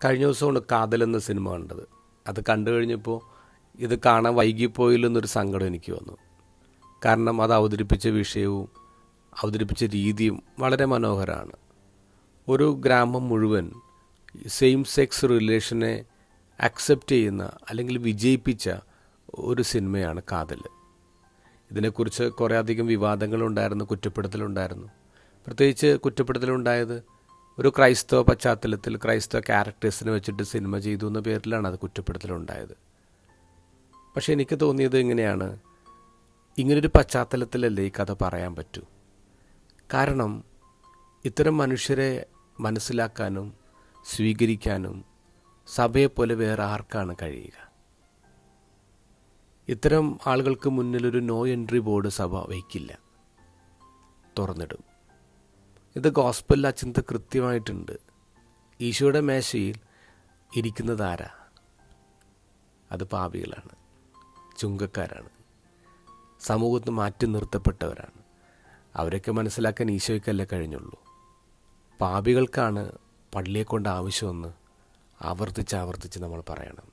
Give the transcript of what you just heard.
കഴിഞ്ഞ ദിവസമാണ് കാതൽ എന്ന സിനിമ കണ്ടത്. അത് കണ്ടു കഴിഞ്ഞപ്പോൾ ഇത് കാണാൻ വൈകിപ്പോയില്ലെന്നൊരു സങ്കടം എനിക്ക് വന്നു. കാരണം അത് അവതരിപ്പിച്ച വിഷയവും അവതരിപ്പിച്ച രീതിയും വളരെ മനോഹരമാണ്. ഒരു ഗ്രാമം മുഴുവൻ സെയിം സെക്സ് റിലേഷനെ അക്സെപ്റ്റ് ചെയ്യുന്ന അല്ലെങ്കിൽ വിജയിപ്പിച്ച ഒരു സിനിമയാണ് കാതൽ. ഇതിനെക്കുറിച്ച് കുറേ അധികം വിവാദങ്ങളുണ്ടായിരുന്നു, കുറ്റപ്പെടുത്തലുണ്ടായിരുന്നു. പ്രത്യേകിച്ച് കുറ്റപ്പെടുത്തലുണ്ടായത് ഒരു ക്രൈസ്തവ പശ്ചാത്തലത്തിൽ ക്രൈസ്തവ ക്യാരക്ടേഴ്സിനെ വെച്ചിട്ട് സിനിമ ചെയ്തു എന്ന പേരിലാണ് അത് കുറ്റപ്പെടുത്തലുണ്ടായത്. പക്ഷേ എനിക്ക് തോന്നിയത് ഇങ്ങനെയാണ്, ഇങ്ങനൊരു പശ്ചാത്തലത്തിലല്ലേ ഈ കഥ പറയാൻ പറ്റൂ. കാരണം ഇത്തരം മനുഷ്യരെ മനസ്സിലാക്കാനും സ്വീകരിക്കാനും സഭയെപ്പോലെ വേറെ ആർക്കാണ് കഴിയുക? ഇത്തരം ആളുകൾക്ക് മുന്നിലൊരു നോ എൻട്രി ബോർഡ് സഭ വയ്ക്കില്ല, തുറന്നിടും. ഇത് ഗോസ്പലിൽ ആ ചിന്ത കൃത്യമായിട്ടുണ്ട്. ഈശോയുടെ മേശയിൽ ഇരിക്കുന്നത് ആരാ? അത് പാപികളാണ്, ചുങ്കക്കാരാണ്, സമൂഹത്തിൽ മാറ്റി നിർത്തപ്പെട്ടവരാണ്. അവരൊക്കെ മനസ്സിലാക്കാൻ ഈശോയ്ക്കല്ലേ കഴിഞ്ഞുള്ളൂ. പാപികൾക്കാണ് പള്ളിയെ കൊണ്ട് ആവശ്യമെന്ന് ആവർത്തിച്ച് നമ്മൾ പറയണം.